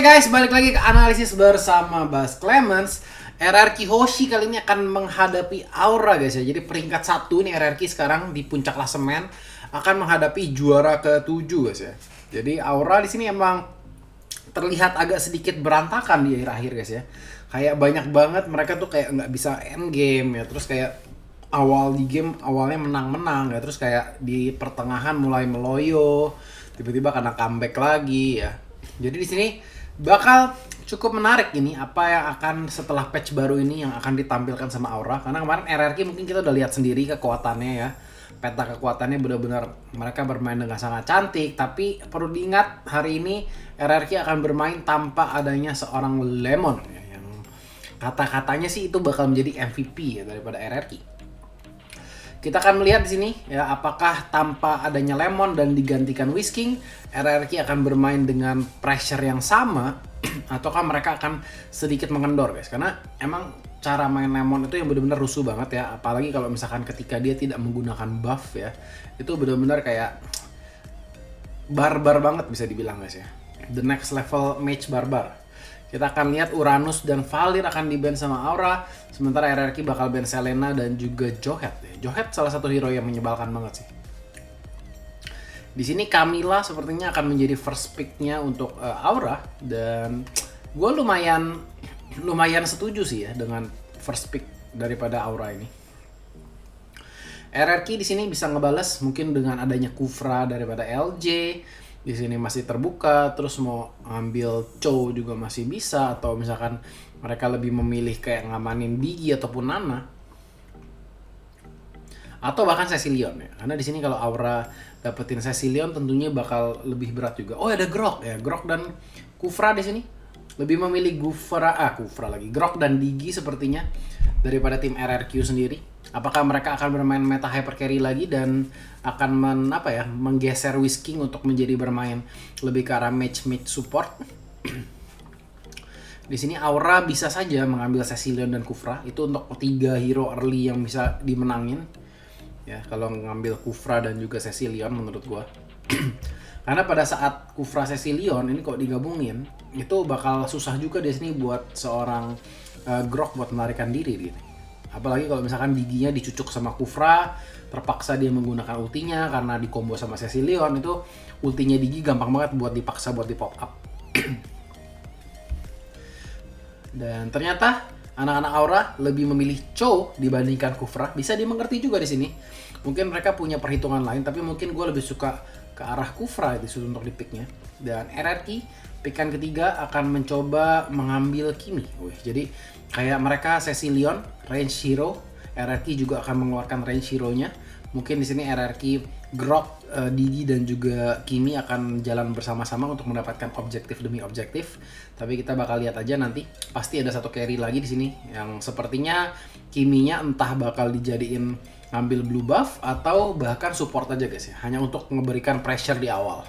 Oke guys, balik lagi ke analisis bersama Bas Clemens. RRQ Hoshi kali ini akan menghadapi Aura guys ya. Jadi peringkat 1 nih RRQ sekarang di puncak klasemen akan menghadapi juara ke-7 guys ya. Jadi Aura di sini emang terlihat agak sedikit berantakan di akhir-akhir guys ya. Kayak banyak banget mereka tuh kayak nggak bisa end game ya. Terus kayak awal di game awalnya menang-menang ya. Terus kayak di pertengahan mulai meloyo. Tiba-tiba kena comeback lagi ya. Jadi di sini bakal cukup menarik ini apa yang akan setelah patch baru ini yang akan ditampilkan sama Aura. Karena kemarin RRQ mungkin kita udah lihat sendiri kekuatannya ya. Peta kekuatannya benar-benar mereka bermain dengan sangat cantik. Tapi perlu diingat hari ini RRQ akan bermain tanpa adanya seorang Lemon ya, yang kata-katanya sih itu bakal menjadi MVP ya daripada RRQ. Kita akan melihat di sini ya apakah tanpa adanya Lemon dan digantikan Whisking, RRQ akan bermain dengan pressure yang sama ataukah mereka akan sedikit mengendor guys. Karena emang cara main Lemon itu yang benar-benar rusuh banget ya, apalagi kalau misalkan ketika dia tidak menggunakan buff ya. Itu benar-benar kayak barbar banget bisa dibilang guys ya. The next level mage barbar. Kita akan lihat Uranus dan Valir akan di-ban sama Aura, sementara RRQ bakal ban Selena dan juga Johet. Johet salah satu hero yang menyebalkan banget sih. Di sini Camilla sepertinya akan menjadi first pick-nya untuk Aura, dan gue lumayan setuju sih ya dengan first pick daripada Aura ini. RRQ di sini bisa ngebales mungkin dengan adanya Kufra daripada LJ. Di sini masih terbuka, terus mau ambil Chow juga masih bisa, atau misalkan mereka lebih memilih kayak ngamanin Biggie ataupun Nana, atau bahkan Cecilion ya. Karena di sini kalau Aura dapetin Cecilion tentunya bakal lebih berat juga. Oh ada Grok ya, Grok dan Kufra di sini lebih memilih Kufra lagi, Grok dan Digi sepertinya daripada tim RRQ sendiri. Apakah mereka akan bermain meta hyper carry lagi dan akan menggeser Whisking untuk menjadi bermain lebih ke arah match support? Di sini Aura bisa saja mengambil Cecilion dan Kufra, itu untuk 3 hero early yang bisa dimenangin. Ya, kalau ngambil Kufra dan juga Cecilion menurut gua. Karena pada saat Kufra Cecilion ini kok digabungin, itu bakal susah juga di sini buat seorang Grok buat melarikan diri gitu. Apalagi kalau misalkan Diginya dicucuk sama Kufra, terpaksa dia menggunakan ultinya karena di combo sama Cecilion, itu ultinya Digi gampang banget buat dipaksa buat di pop up. Dan ternyata anak-anak Aura lebih memilih Chow dibandingkan Kufra. Bisa dimengerti juga di sini. Mungkin mereka punya perhitungan lain, tapi mungkin gue lebih suka ke arah Kufra itu untuk di picknya. Dan RRQ pickan ketiga akan mencoba mengambil Kimi. Jadi kayak mereka Cecilion range hero, RRQ juga akan mengeluarkan range hero-nya. Mungkin di sini RRQ, Grok, Digi dan juga Kimi akan jalan bersama-sama untuk mendapatkan objektif demi objektif. Tapi kita bakal lihat aja nanti. Pasti ada satu carry lagi di sini yang sepertinya Kiminya entah bakal dijadiin ngambil blue buff atau bahkan support aja guys ya. Hanya untuk memberikan pressure di awal.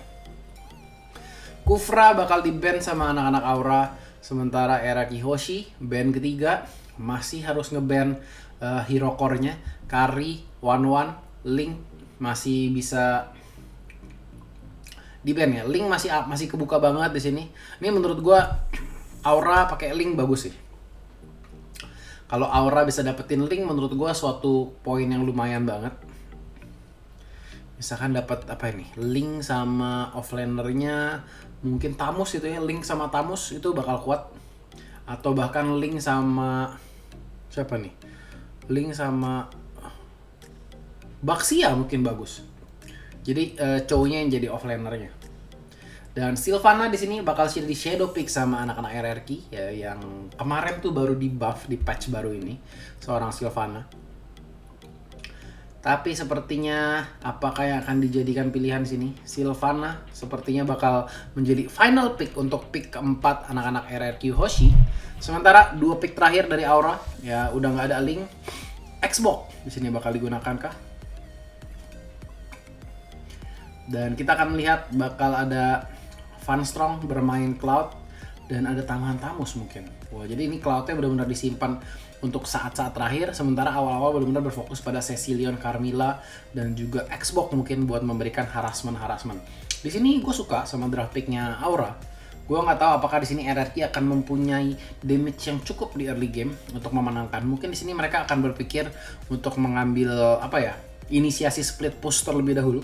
Kufra bakal di-ban sama anak-anak Aura, sementara RRQ Hoshi ban ketiga masih harus nge-ban hero core-nya. Kari, One, Link masih bisa di-ban ya. Link masih kebuka banget di sini. Ini menurut gua Aura pakai Link bagus sih. Kalau Aura bisa dapetin Link menurut gua suatu poin yang lumayan banget. Misalkan dapat Link sama offlaner-nya, mungkin Tamus itu ya, Link sama Tamus itu bakal kuat. Atau bahkan Link sama siapa nih? Link sama Baxia mungkin bagus. Jadi Chow-nya yang jadi offlaner-nya. Dan Sylvana di sini bakal jadi shadow pick sama anak-anak RRQ ya, yang kemarin tuh baru di buff di patch baru ini, seorang Sylvana. Tapi sepertinya apakah yang akan dijadikan pilihan sini? Sylvana sepertinya bakal menjadi final pick untuk pick keempat anak-anak RRQ Hoshi. Sementara 2 pick terakhir dari Aura ya udah nggak ada Link. Xbox di sini bakal digunakan kah? Dan kita akan melihat bakal ada Funstrong bermain Cloud dan ada tambahan Tamus mungkin. Wah, jadi ini Cloud-nya benar-benar disimpan untuk saat-saat terakhir, sementara awal-awal benar-benar berfokus pada Cecilion, Carmilla, dan juga Xbox mungkin buat memberikan harassment. Di sini gue suka sama draft pick-nya Aura. Gua nggak tahu apakah di sini RRQ akan mempunyai damage yang cukup di early game untuk memenangkan. Mungkin di sini mereka akan berpikir untuk mengambil apa ya, inisiasi split push terlebih dahulu.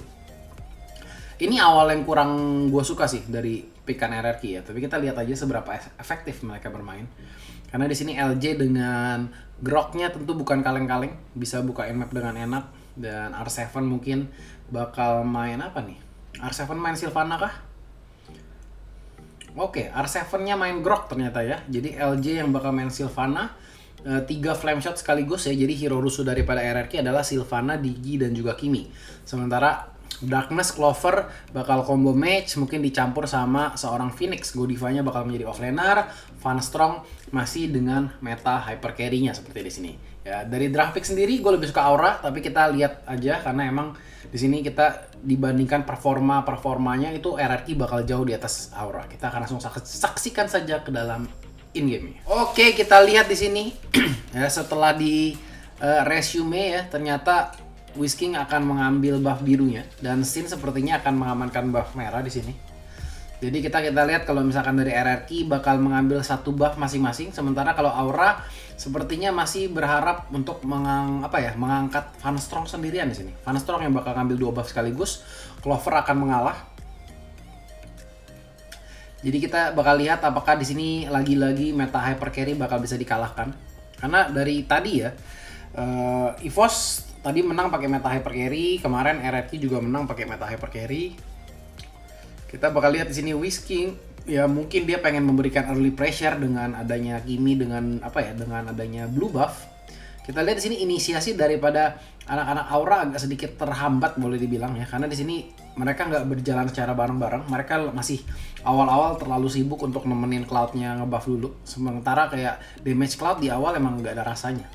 Ini awal yang kurang gue suka sih dari pikan RRQ ya. Tapi kita lihat aja seberapa efektif mereka bermain. Karena di sini LJ dengan groknya tentu bukan kaleng-kaleng, bisa bukain map dengan enak. Dan R7 mungkin bakal main apa nih? R7 main Sylvana kah? Oke, R7-nya main grok ternyata ya. Jadi LJ yang bakal main Sylvana. 3 flame shot sekaligus ya. Jadi hero rusuh daripada RRQ adalah Sylvana, Digi, dan juga Kimi. Sementara Darkness, Clover bakal combo match, mungkin dicampur sama seorang Phoenix. Godiva-nya bakal menjadi offlaner, Van Strong masih dengan meta hyper carry-nya seperti di sini. Ya, dari draft pick sendiri gue lebih suka Aura, tapi kita lihat aja karena emang di sini kita dibandingkan performanya itu RRQ bakal jauh di atas Aura. Kita akan langsung saksikan saja ke dalam in-game-nya. Oke, kita lihat di sini ya, setelah di resume ya, ternyata Whisking akan mengambil buff birunya dan Sin sepertinya akan mengamankan buff merah di sini. Jadi kita lihat kalau misalkan dari RRQ bakal mengambil satu buff masing-masing, sementara kalau Aura sepertinya masih berharap untuk mengangkat Van Strong sendirian di sini. Van Strong yang bakal ngambil 2 buff sekaligus, Clover akan mengalah. Jadi kita bakal lihat apakah di sini lagi-lagi meta hyper carry bakal bisa dikalahkan. Karena dari tadi ya, EVOS tadi menang pakai meta hyper carry, kemarin RRQ juga menang pakai meta hyper carry. Kita bakal lihat di sini Whisking ya, mungkin dia pengen memberikan early pressure dengan adanya Kimi dengan dengan adanya blue buff. Kita lihat di sini inisiasi daripada anak-anak Aura agak sedikit terhambat boleh dibilang ya, karena di sini mereka nggak berjalan secara bareng-bareng. Mereka masih awal-awal terlalu sibuk untuk nemenin Cloud-nya ngebuff dulu. Sementara kayak damage Cloud di awal emang nggak ada rasanya.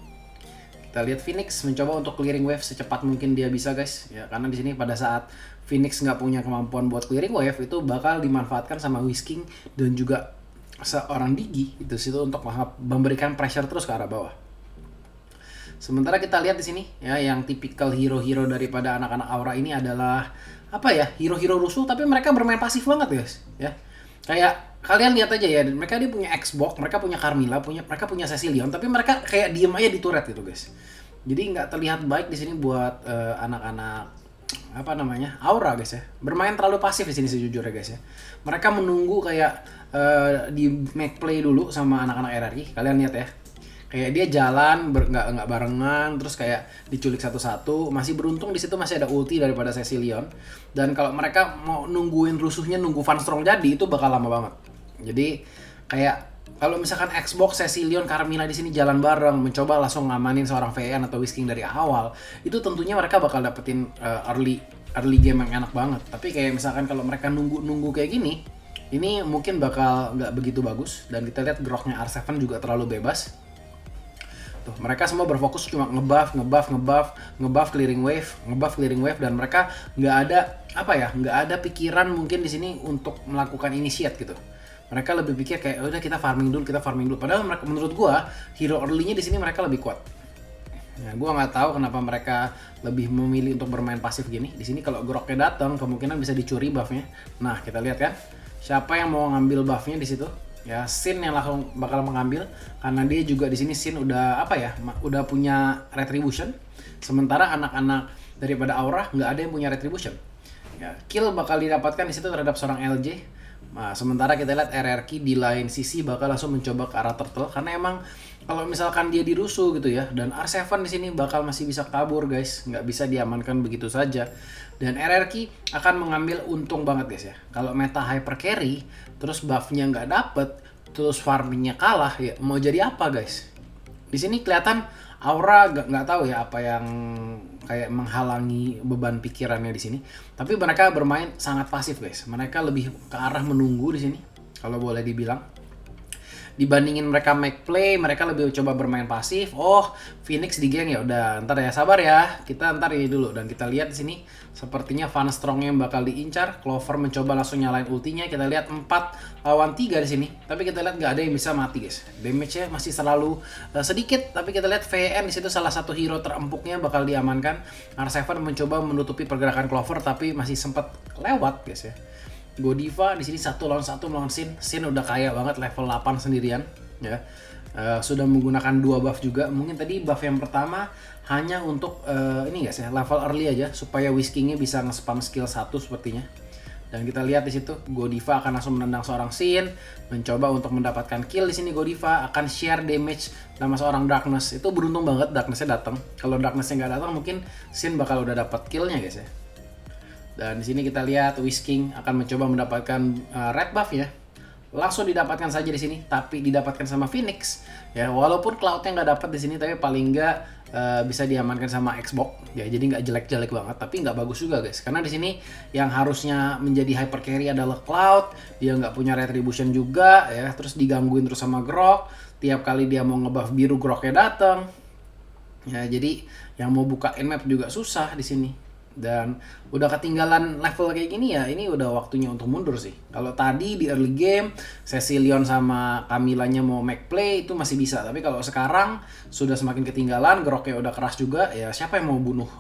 Kita lihat Phoenix mencoba untuk clearing wave secepat mungkin dia bisa guys ya, karena di sini pada saat Phoenix nggak punya kemampuan buat clearing wave itu bakal dimanfaatkan sama Whisking dan juga seorang Digi itu situ untuk memberikan pressure terus ke arah bawah. Sementara kita lihat di sini ya, yang tipikal hero-hero daripada anak-anak Aura ini adalah hero-hero rusuh tapi mereka bermain pasif banget guys ya. Kayak kalian lihat aja ya, dia punya Xbox, mereka punya Carmilla, mereka punya Cecilion, tapi mereka kayak diem aja di turret gitu guys. Jadi nggak terlihat baik di sini buat anak-anak Aura guys ya. Bermain terlalu pasif di sini sejujurnya guys ya. Mereka menunggu kayak di make play dulu sama anak-anak RRQ. Kalian lihat ya. Kayak dia jalan nggak barengan, terus kayak diculik satu-satu. Masih beruntung di situ masih ada ulti daripada Cecilion. Dan kalau mereka mau nungguin rusuhnya, nunggu Van Strong jadi itu bakal lama banget. Jadi kayak kalau misalkan Xbox, Cecilion, Carmilla di sini jalan bareng, mencoba langsung ngamanin seorang VN atau Whisking dari awal, itu tentunya mereka bakal dapetin early game yang enak banget. Tapi kayak misalkan kalau mereka nunggu kayak gini, ini mungkin bakal nggak begitu bagus. Dan kita lihat groknya R7 juga terlalu bebas. Tuh, mereka semua berfokus cuma ngebuff clearing wave, dan mereka nggak ada pikiran mungkin di sini untuk melakukan initiate gitu. Mereka lebih pikir kayak udah kita farming dulu. Padahal menurut gua hero early-nya di sini mereka lebih kuat. Ya, gua nggak tahu kenapa mereka lebih memilih untuk bermain pasif gini. Di sini kalau groknya datang kemungkinan bisa dicuri buffnya. Nah, kita lihat kan siapa yang mau ngambil buffnya di situ. Ya, Sin yang langsung bakal mengambil karena dia juga di sini Sin udah udah punya retribution, sementara anak-anak daripada Aura nggak ada yang punya retribution. Ya, kill bakal didapatkan di situ terhadap seorang LJ. Nah, sementara kita lihat RRQ di lain sisi bakal langsung mencoba ke arah turtle karena emang kalau misalkan dia dirusuh gitu ya, dan R7 di sini bakal masih bisa kabur guys, nggak bisa diamankan begitu saja. Dan RRQ akan mengambil untung banget guys ya. Kalau meta hyper carry, terus buffnya nggak dapet, terus farmingnya kalah, ya mau jadi apa guys? Di sini kelihatan Aura nggak tahu ya apa yang kayak menghalangi beban pikirannya di sini. Tapi mereka bermain sangat pasif guys. Mereka lebih ke arah menunggu di sini, kalau boleh dibilang. Dibandingin mereka make play, mereka lebih coba bermain pasif. Oh, Phoenix di geng ya udah, ntar ya sabar ya. Kita ntar ini dulu dan kita lihat di sini sepertinya Van Strong yang bakal diincar. Clover mencoba langsung nyalain ultinya. Kita lihat 4 lawan 3 di sini. Tapi kita lihat nggak ada yang bisa mati guys. Damage-nya masih selalu sedikit, tapi kita lihat VN di situ salah satu hero terempuknya bakal diamankan. R7 mencoba menutupi pergerakan Clover tapi masih sempat lewat guys ya. Godiva di sini 1 lawan 1 melawan Sin. Sin udah kaya banget level 8 sendirian ya. Sudah menggunakan 2 buff juga. Mungkin tadi buff yang pertama hanya untuk ini guys ya, level early aja supaya Whiskingnya bisa nge-spam skill 1 sepertinya. Dan kita lihat di situ Godiva akan langsung menendang seorang Sin, mencoba untuk mendapatkan kill di sini. Godiva akan share damage sama seorang Darkness. Itu beruntung banget Darkness-nya datang. Kalau Darkness-nya nggak datang mungkin Sin bakal udah dapat kill-nya guys ya. Dan di sini kita lihat Whisking akan mencoba mendapatkan red buff ya. Langsung didapatkan saja di sini, tapi didapatkan sama Phoenix ya. Walaupun Cloud-nya nggak dapat di sini, tapi paling nggak bisa diamankan sama Xbox ya. Jadi nggak jelek-jelek banget, tapi nggak bagus juga guys. Karena di sini yang harusnya menjadi hyper carry adalah Cloud, dia nggak punya retribution juga ya. Terus digangguin terus sama Grok. Tiap kali dia mau ngebuff biru, Groknya datang ya. Jadi yang mau bukain map juga susah di sini. Dan udah ketinggalan level kayak gini ya, ini udah waktunya untuk mundur sih. Kalau tadi di early game Cecilion sama Camillanya mau make play itu masih bisa, tapi kalau sekarang sudah semakin ketinggalan, Groknya udah keras juga ya. Siapa yang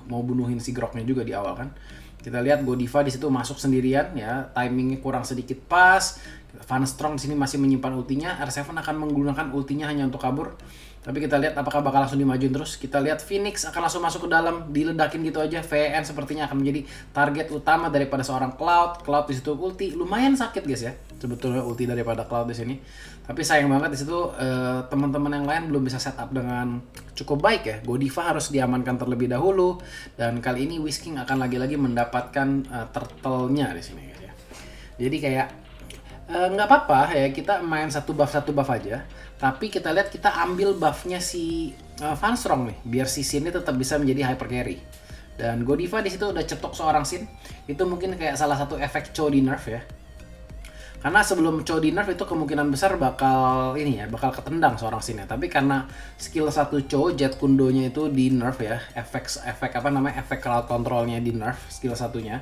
mau bunuhin si Groknya juga di awal kan. Kita lihat Godiva di situ masuk sendirian ya, timingnya kurang sedikit pas. Van Strong di sini masih menyimpan ultinya. R7 akan menggunakan ultinya hanya untuk kabur. Tapi kita lihat apakah bakal langsung dimajuin terus. Kita lihat Phoenix akan langsung masuk ke dalam, diledakin gitu aja. VN sepertinya akan menjadi target utama daripada seorang Cloud. Cloud di situ ulti, lumayan sakit guys ya. Sebetulnya ulti daripada Cloud di sini. Tapi sayang banget di situ teman-teman yang lain belum bisa setup dengan cukup baik ya. Godiva harus diamankan terlebih dahulu. Dan kali ini Whisking akan lagi-lagi mendapatkan turtle-nya di sini guys ya. Jadi kayak nggak apa-apa ya, kita main satu buff aja, tapi kita lihat kita ambil buffnya si Van Strong nih, biar si Sin ini tetap bisa menjadi hyper carry. Dan Godiva di situ udah cetok seorang Sin, itu mungkin kayak salah satu efek Cho di nerf ya. Karena sebelum Cho di nerf itu kemungkinan besar bakal bakal ketendang seorang Sin ya. Tapi karena skill 1 Cho, Jet Kundonya itu di nerf ya, efek crowd controlnya di nerf skill satunya.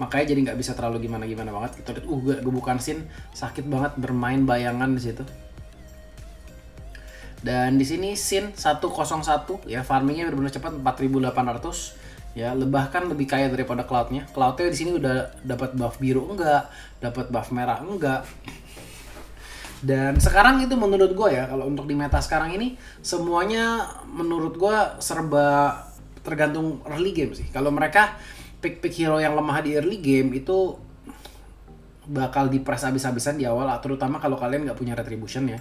Makanya jadi nggak bisa terlalu gimana-gimana banget. Kita lihat gebukan Sin sakit banget, bermain bayangan di situ. Dan di sini Sin 101 ya, farmingnya benar-benar cepat 4.800 ya, bahkan lebih kaya daripada Cloud-nya. Cloud-nya di sini udah dapat buff biru enggak, dapat buff merah enggak. Dan sekarang itu menurut gue ya, kalau untuk di meta sekarang ini semuanya menurut gue serba tergantung early game sih. Kalau mereka pick hero yang lemah di early game itu bakal di-press habis-habisan di awal, terutama kalau kalian nggak punya retribution ya.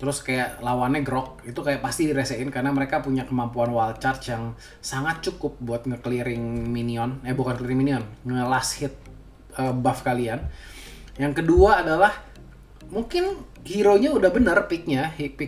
Terus kayak lawannya Grok, itu kayak pasti diresein karena mereka punya kemampuan wall charge yang sangat cukup buat nge-clearing minion, bukan clearing minion, nge-last hit buff kalian. Yang kedua adalah mungkin hero-nya udah bener pick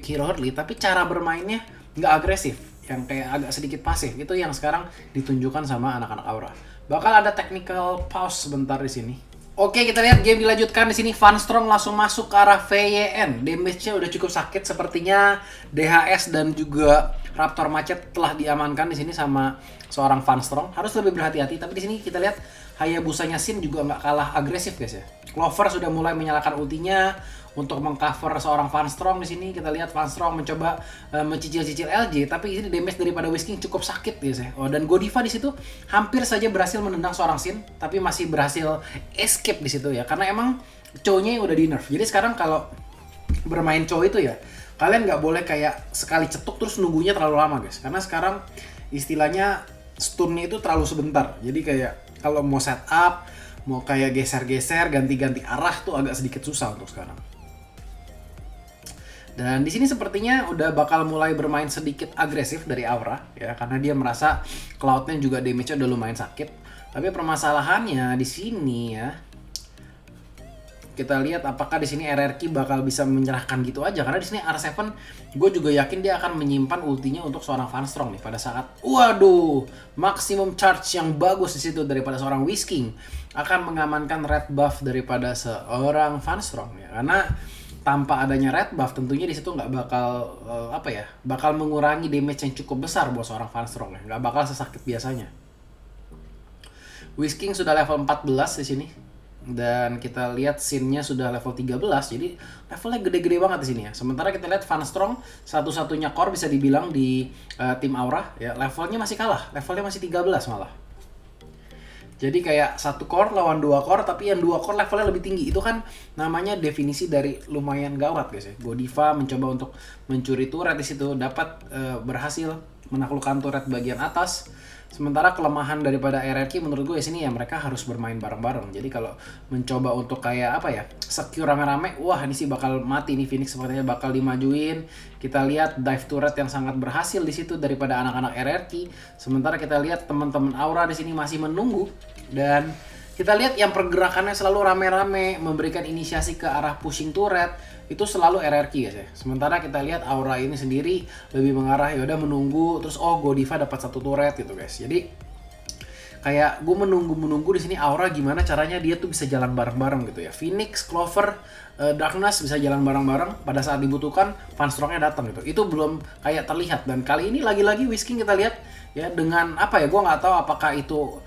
hero early, tapi cara bermainnya nggak agresif, yang kayak agak sedikit pasif. Itu yang sekarang ditunjukkan sama anak-anak Aura. Bakal ada technical pause sebentar di sini. Oke, kita lihat game dilanjutkan di sini. Van Strong langsung masuk ke arah VYN. Damage-nya udah cukup sakit, sepertinya DHS dan juga Raptor Macet telah diamankan di sini sama seorang Van Strong. Harus lebih berhati-hati, tapi di sini kita lihat Hayabusanya Sin juga nggak kalah agresif guys ya. Clover sudah mulai menyalakan ultinya untuk mengcover seorang Van Strong di sini. Kita lihat Van Strong mencoba mencicil-cicil LJ, tapi ini damage daripada Whisking cukup sakit guys ya. Dan Godiva di situ hampir saja berhasil menendang seorang Sin, tapi masih berhasil escape di situ ya. Karena emang Cho-nya udah di nerf. Jadi sekarang kalau bermain Cho itu ya, kalian nggak boleh kayak sekali cetuk terus nunggunya terlalu lama guys. Karena sekarang istilahnya stunnya itu terlalu sebentar. Jadi kayak kalau mau setup, mau kayak geser-geser, ganti-ganti arah tuh agak sedikit susah untuk sekarang. Dan di sini sepertinya udah bakal mulai bermain sedikit agresif dari Aura ya, karena dia merasa Cloud-nya juga damage-nya udah lumayan sakit. Tapi permasalahannya di sini ya, kita lihat apakah di sini RRQ bakal bisa menyerahkan gitu aja, karena di sini R7 gue juga yakin dia akan menyimpan ultinya untuk seorang Van Strong nih pada saat maksimum charge yang bagus di situ daripada seorang Whisking akan mengamankan red buff daripada seorang Van Strong ya. Karena tanpa adanya red buff tentunya di situ nggak bakal bakal mengurangi damage yang cukup besar buat seorang Van Strong ya, nggak bakal sesakit biasanya. Whisking sudah level 14 di sini. Dan kita lihat Sin-nya sudah level 13, jadi levelnya gede-gede banget di sini ya. Sementara kita lihat Van Strong satu-satunya core bisa dibilang di tim Aura ya, levelnya masih kalah, levelnya masih 13 malah. Jadi kayak satu core lawan dua core, tapi yang dua core levelnya lebih tinggi. Itu kan namanya definisi dari lumayan gawat guys ya. Godiva mencoba untuk mencuri turret di situ, dapat berhasil menaklukkan turret bagian atas. Sementara kelemahan daripada RRQ menurut gue di sini ya mereka harus bermain bareng-bareng. Jadi kalau mencoba untuk kayak apa ya, secure rame-rame, wah ini sih bakal mati nih Phoenix, sepertinya bakal dimajuin. Kita lihat dive turret yang sangat berhasil di situ daripada anak-anak RRQ. Sementara kita lihat teman-teman Aura di sini masih menunggu, dan kita lihat yang pergerakannya selalu rame-rame memberikan inisiasi ke arah pushing turret itu selalu RRQ guys ya. Sementara kita lihat Aura ini sendiri lebih mengarah ya udah menunggu, terus Godiva dapat satu turret gitu guys. Jadi kayak gue menunggu di sini Aura gimana caranya dia tuh bisa jalan bareng-bareng gitu ya. Phoenix, Clover, Darkness bisa jalan bareng-bareng pada saat dibutuhkan, Funstrongnya datang gitu. Itu belum kayak terlihat, dan kali ini lagi-lagi Whisking kita lihat ya dengan apa ya, gue nggak tahu apakah itu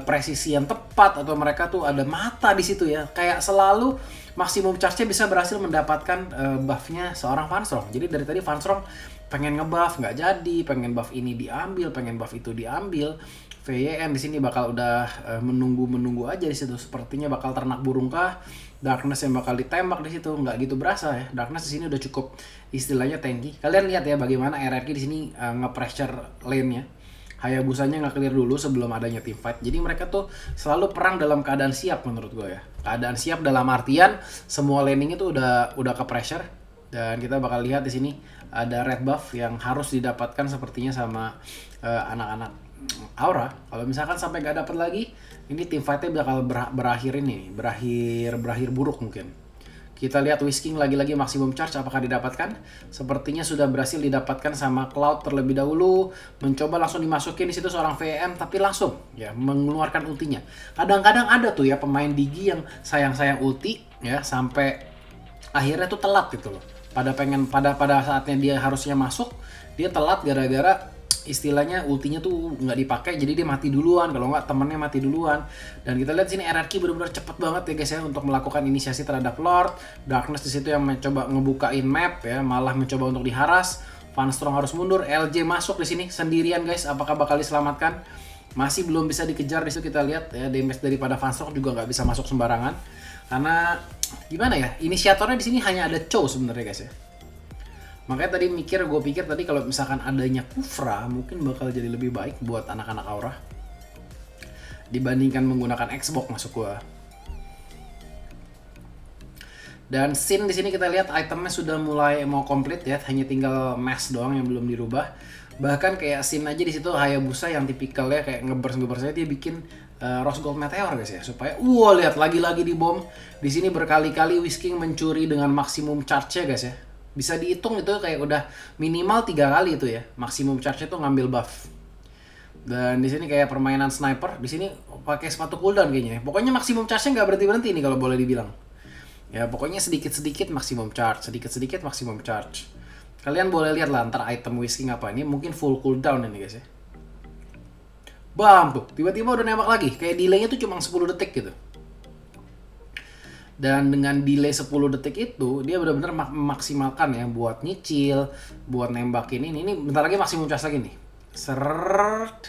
presisi yang tepat atau mereka tuh ada mata di situ ya. Kayak selalu maksimum charge-nya bisa berhasil mendapatkan buff-nya seorang Funstrong. Jadi dari tadi Funstrong pengen ngebuff nggak jadi, pengen buff ini diambil, pengen buff itu diambil. VYM di sini bakal udah menunggu aja di situ. Sepertinya bakal ternak burung kah? Darkness yang bakal ditembak di situ, nggak gitu berasa ya. Darkness di sini udah cukup istilahnya tanky. Kalian lihat ya bagaimana RRQ di sini nge-pressure lane-nya. Hayabusanya nggak clear dulu sebelum adanya team fight. Jadi mereka tuh selalu perang dalam keadaan siap menurut gue ya. Keadaan siap dalam artian semua laning itu udah ke pressure, dan kita bakal lihat di sini ada red buff yang harus didapatkan sepertinya sama anak-anak Aura. Kalau misalkan sampai nggak dapat lagi, ini team fightnya bakal berakhir buruk mungkin. Kita lihat Whisking lagi-lagi maksimum charge, apakah didapatkan? Sepertinya sudah berhasil didapatkan sama Cloud terlebih dahulu. Mencoba langsung dimasukin di situ seorang VM, tapi langsung ya mengeluarkan ultinya. Kadang-kadang ada tuh ya pemain Digi yang sayang-sayang ulti ya sampai akhirnya tuh telat gitu loh. Pada saatnya dia harusnya masuk, dia telat gara-gara istilahnya ultinya tuh nggak dipakai, jadi dia mati duluan, kalau nggak temennya mati duluan. Dan kita lihat sini RRQ benar-benar cepet banget ya guys ya untuk melakukan inisiasi terhadap Lord. Darkness di situ yang mencoba ngebukain map ya, malah mencoba untuk diharas. Funstrong harus mundur, LJ masuk di sini sendirian guys, apakah bakal diselamatkan? Masih belum bisa dikejar. Di situ kita lihat ya damage daripada Funstrong juga nggak bisa masuk sembarangan, karena gimana ya, inisiatornya di sini hanya ada Chow sebenarnya guys ya. Makanya tadi gue pikir tadi kalau misalkan adanya Kufra mungkin bakal jadi lebih baik buat anak-anak Aura dibandingkan menggunakan Xbox masuk gue. Dan Sin di sini kita lihat itemnya sudah mulai mau komplit ya, hanya tinggal mask doang yang belum dirubah. Bahkan kayak Sin aja di situ Hayabusa yang tipikalnya kayak ngeburst dia bikin Rose Gold Meteor guys ya, supaya lihat lagi-lagi di bom. Di sini berkali-kali Whisking mencuri dengan maksimum charge-nya guys ya. Bisa dihitung itu kayak udah minimal 3 kali itu ya maksimum charge itu ngambil buff. Dan di sini kayak permainan sniper, di sini pakai sepatu cooldown kayaknya. Pokoknya maksimum charge-nya nggak berhenti nih kalau boleh dibilang. Ya pokoknya sedikit-sedikit maksimum charge, sedikit-sedikit maksimum charge. Kalian boleh lihat lah antar item Whisking apa ini, mungkin full cooldown ini guys ya. Bam tuh, tiba-tiba udah nembak lagi. Kayak delay-nya tuh cuma 10 detik gitu. Dan dengan delay 10 detik itu, dia benar-benar memaksimalkan ya buat nyicil, buat nembakin ini. Ini bentar lagi maksimum charge lagi nih. Seret.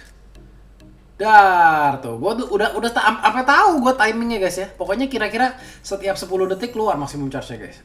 Dar tuh. Gua tuh udah apa tahu gua timingnya guys ya. Pokoknya kira-kira setiap 10 detik keluar maksimum charge-nya guys.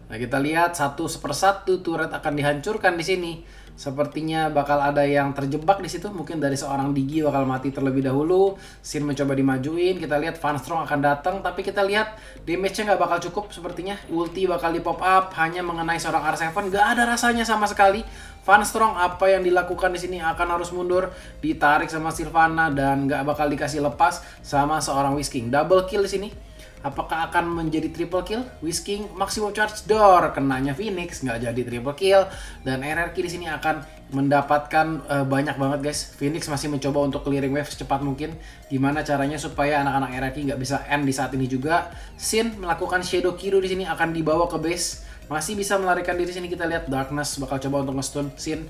Nah, kita lihat satu persatu turret akan dihancurkan di sini. Sepertinya bakal ada yang terjebak di situ, mungkin dari seorang Digi bakal mati terlebih dahulu. Sin mencoba dimajuin, kita lihat Funstrong akan datang, tapi kita lihat damage-nya nggak bakal cukup sepertinya. Ulti bakal di pop up, hanya mengenai seorang R7, nggak ada rasanya sama sekali. Funstrong apa yang dilakukan di sini akan harus mundur, ditarik sama Sylvana dan nggak bakal dikasih lepas sama seorang Whisking. Double kill di sini. Apakah akan menjadi triple kill? Whisking maksimum charge door, kenanya Phoenix nggak jadi triple kill, dan RRQ di sini akan mendapatkan banyak banget guys. Phoenix masih mencoba untuk clearing wave secepat mungkin. Gimana caranya supaya anak-anak RRQ nggak bisa end di saat ini juga? Sin melakukan Shadow Kiru di sini akan dibawa ke base. Masih bisa melarikan diri sini, kita lihat Darkness bakal coba untuk nge-stun Sin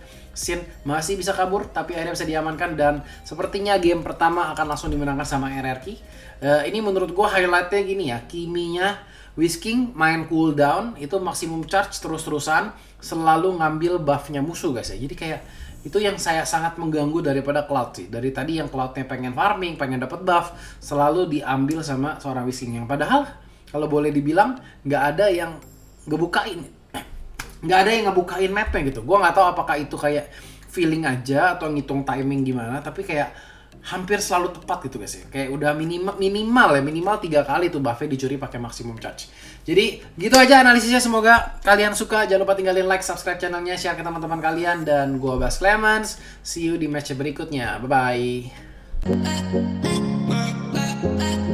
masih bisa kabur tapi akhirnya bisa diamankan, dan sepertinya game pertama akan langsung dimenangkan sama RRQ. Ini menurut gue highlightnya gini ya, Kiminya Whisking main cooldown itu maksimum charge terus-terusan, selalu ngambil buffnya musuh guys ya. Jadi kayak itu yang saya sangat mengganggu daripada Cloud sih. Dari tadi yang Cloudnya pengen farming, pengen dapat buff, selalu diambil sama seorang Witch King. Yang padahal kalau boleh dibilang nggak ada yang ngebukain, nggak ada yang ngebukain mapnya gitu. Gue nggak tahu apakah itu kayak feeling aja atau ngitung timing gimana, tapi kayak hampir selalu tepat gitu guys ya. Kayak udah minimal 3 kali tuh buffnya dicuri pakai maximum charge. Jadi gitu aja analisisnya, semoga kalian suka. Jangan lupa tinggalin like, subscribe channelnya, share ke teman-teman kalian, dan gua Bas Clemens. See you di match berikutnya. Bye bye.